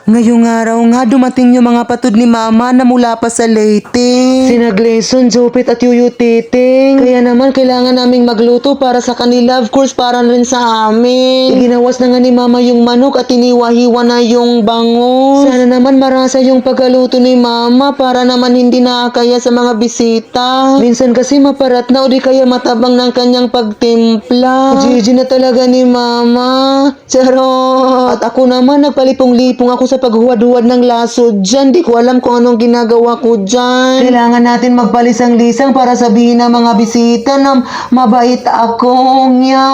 Ngayong araw nga dumating yung mga patod ni Mama na mula pa sa Leyte. Sina Gleason, Jopit at Yuyu Titing. Kaya naman kailangan naming magluto para sa kanila, of course para rin sa amin. Iginawas na nga ni Mama yung manok at iniwa-hiwa na yung bangus. Sana naman marasa yung pagkaluto ni Mama para naman hindi nakakaya sa mga bisita. Minsan kasi maparat na o di kaya matabang ng kanyang pagtimpla. Gigi na talaga ni Mama. Charot! At ako naman nagpalipong-lipong ako sa paghuwad-huwad ng laso dyan. Di ko alam kung anong ginagawa ko dyan. Kailangan natin magpalisang-lisang para sabihin ng mga bisita na mabait ako. Nya.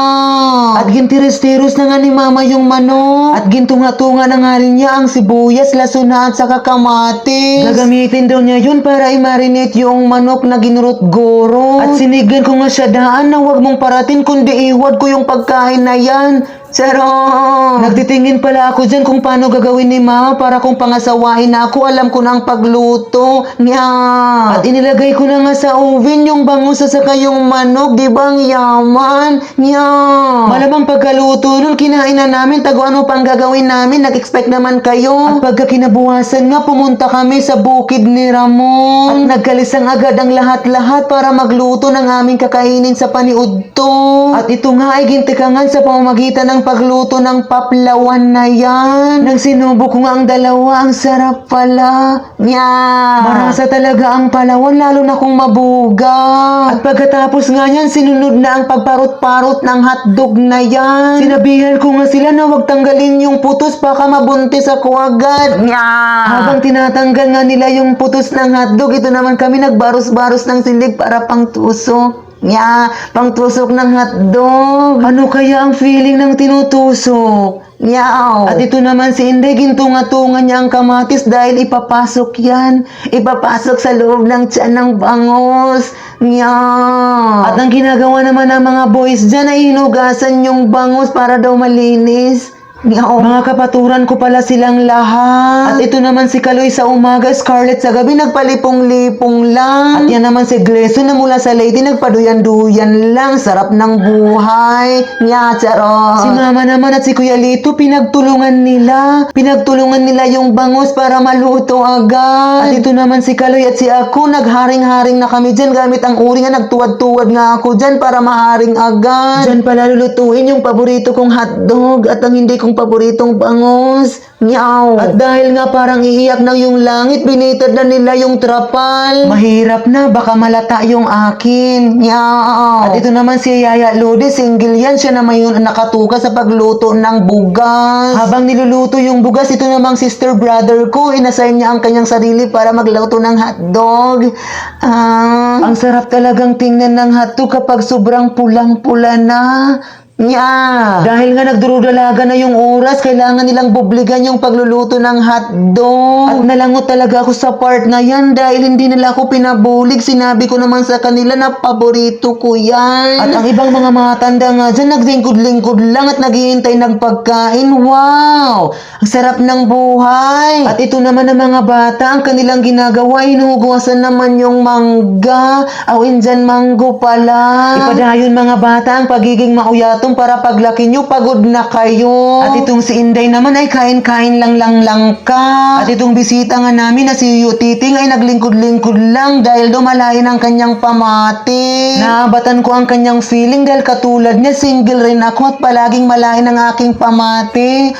At gintiris-tiros na nga ni Mama yung manok. At gintunga-tunga na nga rin niya ang sibuyas, lasuna at saka kamatis. Gagamitin daw niya yun para i-marinate yung manok na ginurot goro. At sinigan ko nga siya daan na huwag mong paratin kundi iwad ko yung pagkain na yan. Charot! Nagtitingin pala ako dyan kung paano gagawin ni Mama para kung pangasawain na ako, alam ko na ang pagluto. Nya! At inilagay ko na nga sa oven yung bangus at saka yung manok, di ba ang yaman? Nya! Malamang pagkaluto nun, kinain na namin, tago ano pang gagawin namin, nag-expect naman kayo. At pagka kinabukasan nga, pumunta kami sa bukid ni Ramon. At nagkalisang agad ang lahat-lahat para magluto ng aming kakainin sa paniudto. At ito nga ay gintikangan sa pamamagitan ng pagluto ng paplawan na yan. Nang sinubo ko nga ang dalawa, ang sarap pala. Nya! Marasa talaga ang palawan, lalo na kung mabuga. At pagkatapos nga yan, sinunod na ang pagparot-parot ng hotdog na yan. Sinabihan ko nga sila na huwag tanggalin yung putos, baka mabuntis ako agad. Nya! Habang tinatanggal nga nila yung putos ng hotdog, ito naman kami nagbaros-baros ng sindig para pang tusok. Nya, pangtusok ng hotdog. Ano kaya ang feeling ng tinutusok? Nyaw. At ito naman si Inday, gintunga-tunga niya ang kamatis dahil ipapasok yan. Ipapasok sa loob ng tiyan ng bangus. Nyaw. At ang ginagawa naman ng mga boys dyan ay hinugasan yung bangus para daw malinis. Mga kapaturan ko pala silang lahat. At ito naman si Kaloy sa umaga, Scarlett sa gabi, nagpalipong-lipong lang. At yan naman si Gleason na mula sa Leyte, nagpaduyan-duyan lang. Sarap ng buhay. Nya, charot. Si Mama naman at si Kuya Lito, pinagtulungan nila. Pinagtulungan nila yung bangus para maluto agad. At ito naman si Kaloy at si ako, nagharing-haring na kami dyan gamit ang uring nga, nagtuwad-tuwad nga ako dyan para maharing agad. Dyan pala lulutuin yung paborito kong hotdog at ang hindi kong paboritong bangus. Nyaw. At dahil nga parang iiyak na yung langit, binitad na nila yung trapal. Mahirap na, baka malata yung akin. Nyaw. At ito naman si Yaya Lodi, single yan. Siya naman yung nakatuka sa pagluto ng bugas. Habang niluluto yung bugas, ito namang sister brother ko, inassign niya ang kanyang sarili para magluto ng hotdog. Ang sarap talagang tingnan ng hotdog kapag sobrang pulang-pula na. Nya! Dahil nga nagdurudalaga na yung oras, kailangan nilang bubligan yung pagluluto ng hotdog. At nalangot talaga ako sa part na yan dahil hindi nila ako pinabulig. Sinabi ko naman sa kanila na paborito ko yan. At ang ibang mga matanda nga dyan, naglingkod-lingkod lang at naghihintay ng pagkain. Wow! Ang sarap ng buhay! At ito naman ang mga bata, ang kanilang ginagawa, hinuhugasan naman yung mangga. Awin dyan, mango pala. Ipadayon mga bata ang pagiging mauyato para paglaki nyo, pagod na kayo. At itong si Inday naman ay kain-kain lang ka. At itong bisita nga namin na si Yuyu Titing ay naglingkod-lingkod lang dahil dumalain ang kanyang pamati. Naabatan ko ang kanyang feeling dahil katulad niya, single rin ako at palaging malain ang aking pamati.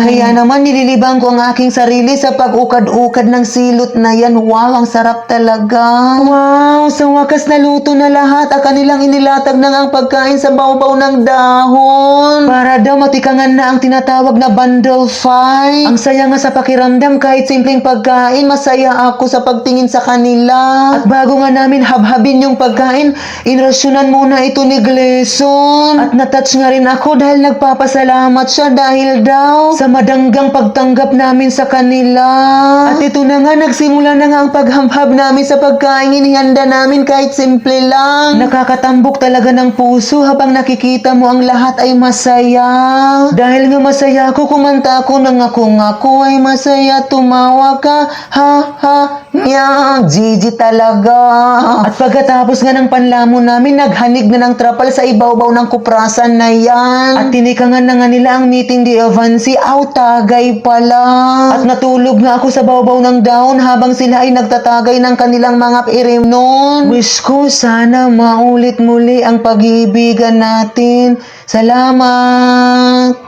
Kaya naman nililibang ko ang aking sarili sa pag-ukad-ukad ng silot na yan. Wow, ang sarap talaga. Wow, sa wakas naluto na lahat. At kanilang inilatag na ang pagkain sa bawbaw ng dahon. Para daw matikangan na ang tinatawag na bundle fight. Ang saya nga sa pakiramdam kahit simpleng pagkain, masaya ako sa pagtingin sa kanila. At bago nga namin habhabin yung pagkain, inrasyonan muna ito ni Gleason. At natouch nga rin ako dahil nagpapasalamat siya dahil daw sa madanggang pagtanggap namin sa kanila. At ito na nga, nagsimula na nga ang paghamhab namin sa pagkain, inihanda namin kahit simple lang. Nakakatambok talaga ng puso habang nakikita mo ang lahat ay masaya. Dahil nga masaya ako, kumanta ako ng ako ay masaya, tumawa ka, ha ha, nya, Gigi talaga. At pagkatapos nga ng panlamon namin, naghanig na ng trapal sa ibabaw ng kuprasan na yan. At tinikangan na nga nila ang meeting Tia Vancy, tagay pala. At natulog nga ako sa bawbaw ng daon habang sila ay nagtatagay ng kanilang mga irim noon. Wish ko sana maulit muli ang pag-iibigan natin. Salamat!